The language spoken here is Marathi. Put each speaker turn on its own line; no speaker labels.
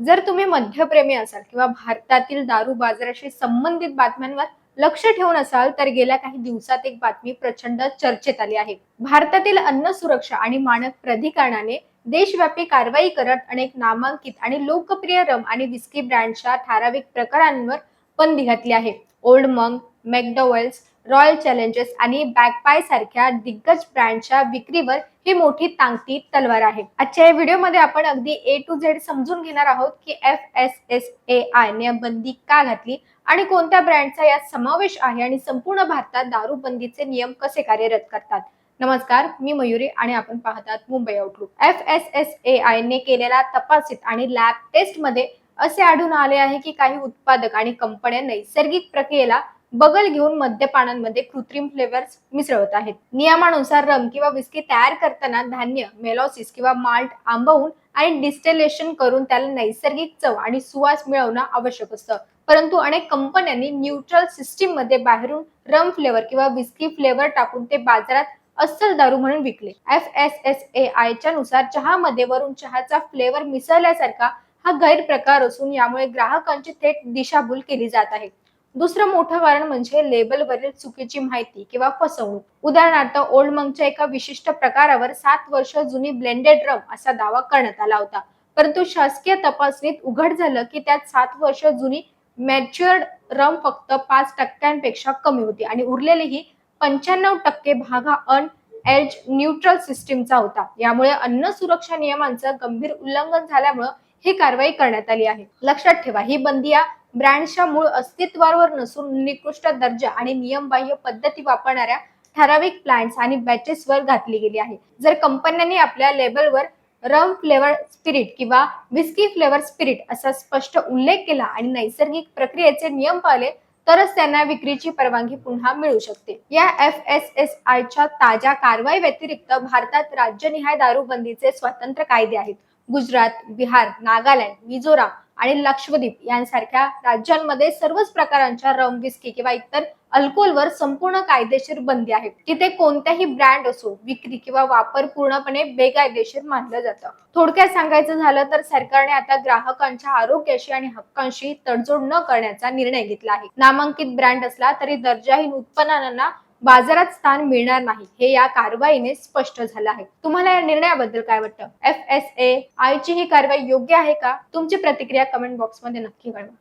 जर तुम्ही मद्यप्रेमी असाल किंवा भारतातील दारू बाजाराशी संबंधित बातम्यांवर लक्ष ठेवून असाल तर गेल्या काही दिवसात एक बातमी प्रचंड चर्चेत आली आहे. भारतातील अन्न सुरक्षा आणि मानक प्राधिकरणाने देशव्यापी कारवाई करत अनेक नामांकित आणि लोकप्रिय रम आणि विस्की ब्रँडच्या ठराविक प्रकारांवर बंदी घातली आहे. ओल्ड मंक, मॅकडॉवेल्स, रॉयल चॅलेंजर्स आणि बॅकपाय सारख्या दिग्गज ब्रँडच्या विक्रीवर ही मोठी टांगती तलवार आहे. आजच्या या व्हिडिओमध्ये आपण अगदी ए टू झेड समजून घेणार आहोत की FSSAI ने बंदी का घातली आणि कोणत्या ब्रँडचा यात समावेश आहे आणि संपूर्ण भारतात दारूबंदीचे नियम कसे कार्यरत करतात. नमस्कार, मी मयुरी आणि आपण पाहतात मुंबई आउटलुक. FSSAI ने केलेल्या तपासीत आणि लॅब टेस्ट मध्ये असे आढळून आले आहे की काही उत्पादक आणि कंपन्या नैसर्गिक प्रक्रियेला बगल घेऊन मद्यपानांमध्ये कृत्रिम फ्लेवर्स मिसळत आहेत. नियमानुसार रम किंवा विस्की तयार करताना धान्य, मेलॉसिस किंवा माल्ट आंबवून आणि डिस्टिलेशन करून त्याला नैसर्गिक चव आणि सुवास मिळवणं आवश्यक असतं. परंतु अनेक कंपन्यांनी न्यूट्रल सिस्टीम मध्ये बाहेरून रम फ्लेवर किंवा विस्की फ्लेवर टाकून ते बाजारात अस्सल दारू म्हणून विकले. FSSAI च्या नुसार चहामध्ये वरून चहाचा फ्लेवर मिसळल्यासारखा हा गैरप्रकार असून यामुळे ग्राहकांची थेट दिशाभूल केली जात आहे. दुसरं मोठं कारण म्हणजे लेबलवरील चुकीची माहिती किंवा फसवणूक. उदाहरणार्थ ओल्ड मंकच्या एका विशिष्ट प्रकारावर 7 वर्ष जुनी ब्लेंडेड रम असा दावा करण्यात आला होता. परंतु शासकीय तपासणीत उघड झालं की त्यात 7 वर्ष जुनी मॅच्युअर्ड रम फक्त 5% कमी होती आणि उरलेली ही 95% भाग हा अनएज्ड न्यूट्रल सिस्टीमचा होता. यामुळे अन्न सुरक्षा नियमांचं गंभीर उल्लंघन झाल्यामुळे ही कारवाई करण्यात आली आहे. लक्षात ठेवा, ही बंदी या ब्रँडच्या मूळ अस्तित्वावर नसून निकृष्ट दर्जा आणि नियमबाह्य पद्धती वापरणाऱ्या ठराविक प्लांट्स आणि बॅचेसवर घातली गेली आहे. जर कंपन्यांनी आपल्या लेबलवर रम फ्लेवर स्पिरिट किंवा विस्की फ्लेवर स्पिरिट असा स्पष्ट उल्लेख केला आणि नैसर्गिक प्रक्रियेचे नियम पाळले तरच त्यांना विक्रीची परवानगी पुन्हा मिळू शकते. या FSSAI च्या ताज्या कारवाई व्यतिरिक्त भारतात राज्यनिहाय दारूबंदीचे स्वतंत्र कायदे आहेत. गुजरात, बिहार, नागालँड, मिझोराम आणि लक्षद्वीप यांसारख्या राज्यांमध्ये सर्वच प्रकारांच्या रम, विस्की किंवा इतर अल्कोहोलवर संपूर्ण कायदेशीर बंदी आहे. तिथे कोणत्याही ब्रँड असो, विक्री किंवा वापर पूर्णपणे बेकायदेशीर मानलं जातं. थोडक्यात सांगायचं झालं तर सरकारने आता ग्राहकांच्या आरोग्याशी आणि हक्कांशी तडजोड न करण्याचा निर्णय घेतला आहे. नामांकित ब्रँड असला तरी दर्जाहीन उत्पादनांना बाजारात स्थान मिळणार नाही हे या कारवाईने स्पष्ट झालं आहे. तुम्हाला या निर्णयाबद्दल काय वाटतं? FSSAI ची ही कारवाई योग्य आहे का? तुमची प्रतिक्रिया कमेंट बॉक्समध्ये नक्की कळवा.